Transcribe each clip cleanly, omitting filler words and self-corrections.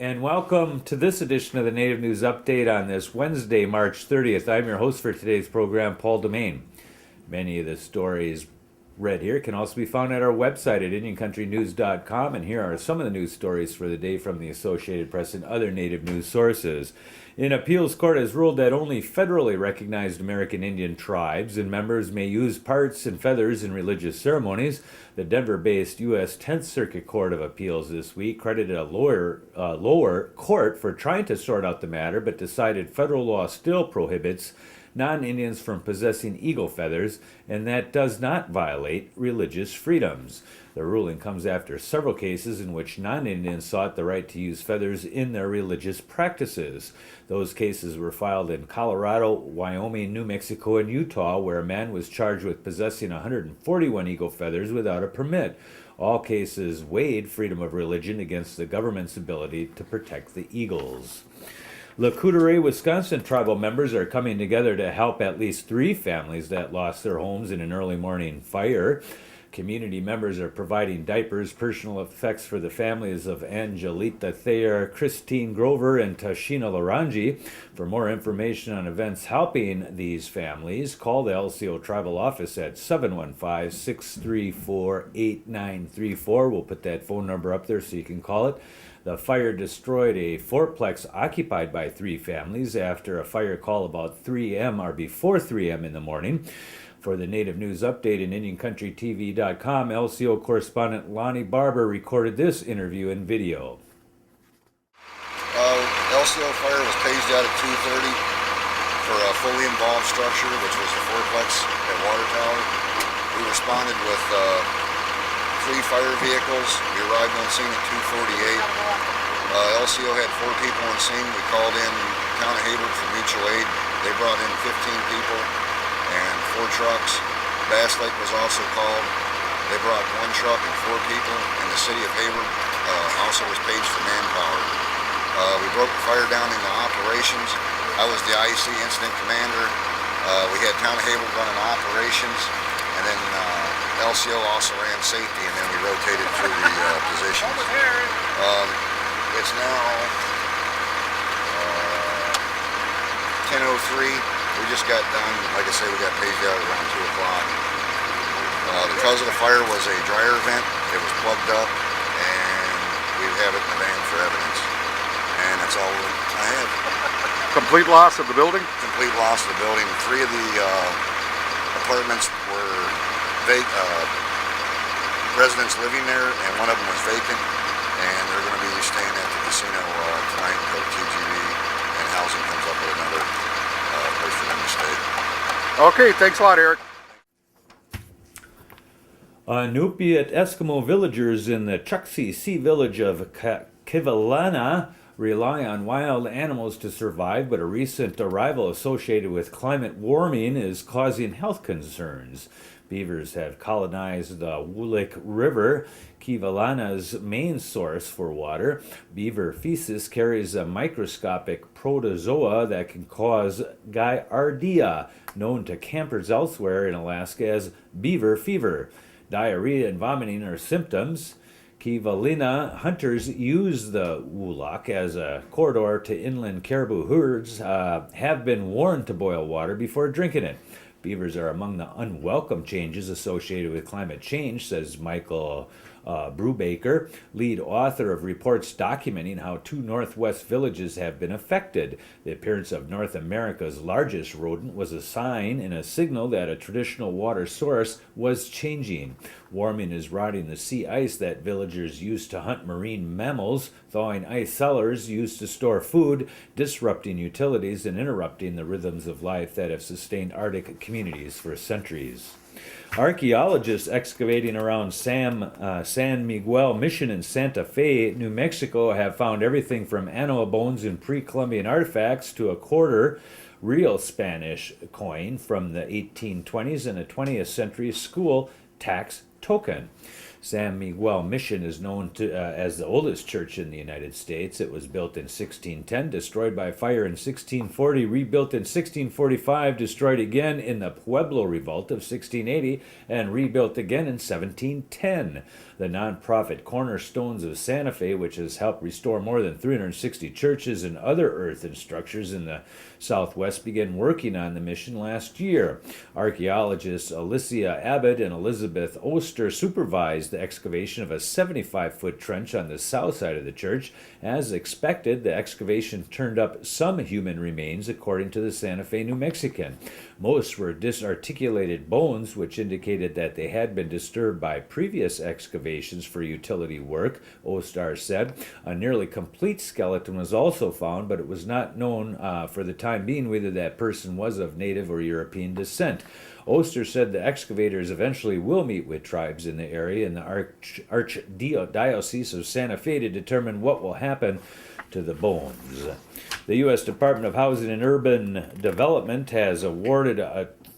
and welcome to this edition of the Native News Update on this Wednesday, March 30th. I'm your host for today's program, Paul DeMain. Many of the stories read here can also be found at our website at IndianCountryNews.com, and here are some of the news stories for the day from the Associated Press and other Native news sources. An appeals court has ruled that only federally recognized American Indian tribes and members may use parts and feathers in religious ceremonies. The Denver-based U.S. 10th Circuit Court of Appeals this week credited a lower court for trying to sort out the matter, but decided federal law still prohibits non-Indians from possessing eagle feathers, and that does not violate religious freedoms. The ruling comes after several cases in which non-Indians sought the right to use feathers in their religious practices. Those cases were filed in Colorado, Wyoming, New Mexico, and Utah, where a man was charged with possessing 141 eagle feathers without a permit. All cases weighed freedom of religion against the government's ability to protect the eagles. Le Coudray, Wisconsin tribal members are coming together to help at least 3 families that lost their homes in an early morning fire. Community members are providing diapers, personal effects for the families of Angelita Thayer, Christine Grover, and Tashina Laranji. For more information on events helping these families, call the LCO Tribal Office at 715-634-8934. We'll put that phone number up there so you can call it. The fire destroyed a fourplex occupied by 3 families after a fire call about 3 a.m. or before 3 a.m. in the morning. For the Native News Update in IndianCountryTV.com, LCO correspondent Lonnie Barber recorded this interview in video. LCO fire was paged out at 2:30 for a fully involved structure, which was the fourplex at Water Tower. We responded with 3 fire vehicles. We arrived on scene at 2:48. LCO had 4 people on scene. We called in Town of Hayward for mutual aid. They brought in 15 people and 4 trucks. Bass Lake was also called. They brought 1 truck and 4 people, and the city of Hayward also was paged for manpower. We broke the fire down into operations. I was the IEC incident commander. We had Town of Hayward running operations, and then LCO also ran safety, and then we rotated through the positions. It's now 10:03. We just got done, like I say, we got paged out around 2 o'clock. The cause of the fire was a dryer vent. It was plugged up, and we have it in the van for evidence. And that's all I have. Complete loss of the building? Complete loss of the building. 3 of the apartments were residents living there, and 1 of them was vacant. And they're going to be staying at the casino tonight until TGV and housing comes up with another place for them to stay. Okay, thanks a lot, Eric. Inupiat Eskimo villagers in the Chukchi Sea village of Kivalana rely on wild animals to survive, but a recent arrival associated with climate warming is causing health concerns. Beavers have colonized the Wulik River, Kivalana's main source for water. Beaver feces carries a microscopic protozoa that can cause giardia, known to campers elsewhere in Alaska as beaver fever. Diarrhea and vomiting are symptoms. Kivalina hunters use the Wulak as a corridor to inland caribou herds, have been warned to boil water before drinking it. Beavers are among the unwelcome changes associated with climate change, says Michael Brubaker, lead author of reports documenting how 2 Northwest villages have been affected. The appearance of North America's largest rodent was a sign and a signal that a traditional water source was changing. Warming is rotting the sea ice that villagers used to hunt marine mammals, thawing ice cellars used to store food, disrupting utilities, and interrupting the rhythms of life that have sustained Arctic communities for centuries. Archaeologists excavating around San Miguel Mission in Santa Fe, New Mexico, have found everything from animal bones and pre-Columbian artifacts to a quarter real Spanish coin from the 1820s and a 20th century school tax token. San Miguel Mission is known as the oldest church in the United States. It was built in 1610, destroyed by fire in 1640, rebuilt in 1645, destroyed again in the Pueblo Revolt of 1680, and rebuilt again in 1710. The nonprofit Cornerstones of Santa Fe, which has helped restore more than 360 churches and other earthen structures in the Southwest, began working on the mission last year. Archaeologists Alicia Abbott and Elizabeth Oster supervised the excavation of a 75-foot trench on the south side of the church. As expected, the excavation turned up some human remains, according to the Santa Fe New Mexican. Most were disarticulated bones, which indicated that they had been disturbed by previous excavations for utility work, Ostar said. A nearly complete skeleton was also found, but it was not known for the time being whether that person was of native or European descent. Oster said the excavators eventually will meet with tribes in the area in the Archdiocese of Santa Fe to determine what will happen to the bones. The U.S. Department of Housing and Urban Development has awarded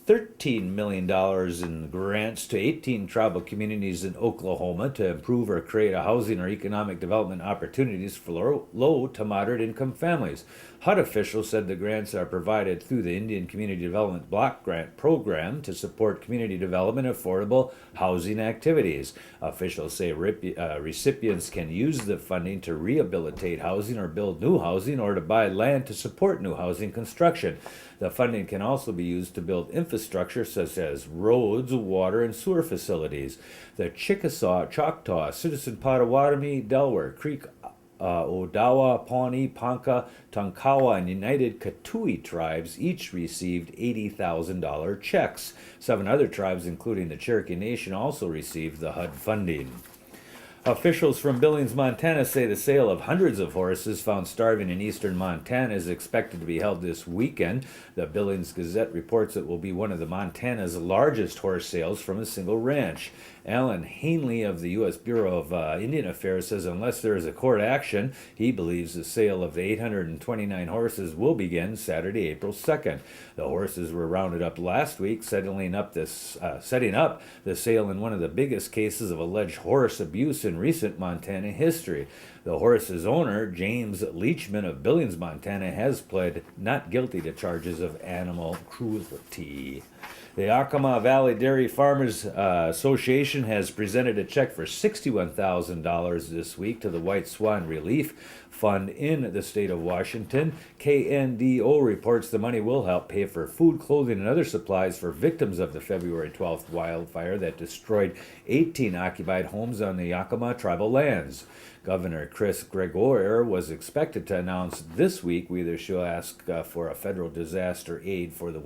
$13 million in grants to 18 tribal communities in Oklahoma to improve or create a housing or economic development opportunities for low to moderate income families. HUD officials said the grants are provided through the Indian Community Development Block Grant Program to support community development of affordable housing activities. Officials say recipients can use the funding to rehabilitate housing or build new housing or to buy land to support new housing construction. The funding can also be used to build infrastructure such as roads, water, and sewer facilities. The Chickasaw, Choctaw, Citizen Potawatomi, Delaware Creek, Odawa, Pawnee, Ponca, Tonkawa, and United Katui tribes each received $80,000 checks. 7 other tribes, including the Cherokee Nation, also received the HUD funding. Officials from Billings, Montana say the sale of hundreds of horses found starving in eastern Montana is expected to be held this weekend. The Billings Gazette reports it will be one of the Montana's largest horse sales from a single ranch. Alan Hanley of the U.S. Bureau of Indian Affairs says unless there is a court action, he believes the sale of the 829 horses will begin Saturday, April 2nd. The horses were rounded up last week, setting up the sale in one of the biggest cases of alleged horse abuse in recent Montana history. The horse's owner, James Leachman of Billings, Montana, has pled not guilty to charges of animal cruelty. The Yakima Valley Dairy Farmers Association has presented a check for $61,000 this week to the White Swan Relief Fund in the state of Washington. KNDO reports the money will help pay for food, clothing, and other supplies for victims of the February 12th wildfire that destroyed 18 occupied homes on the Yakima tribal lands. Governor Chris Gregoire was expected to announce this week whether she'll ask for a federal disaster aid for the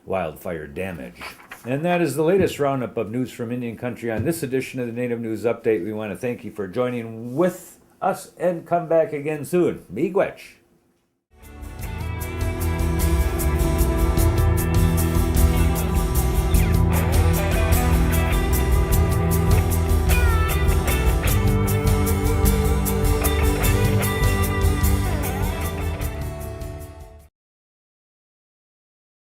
wildfire damage. And that is the latest roundup of news from Indian Country on this edition of the Native News Update. We want to thank you for joining with us and come back again soon. Miigwech.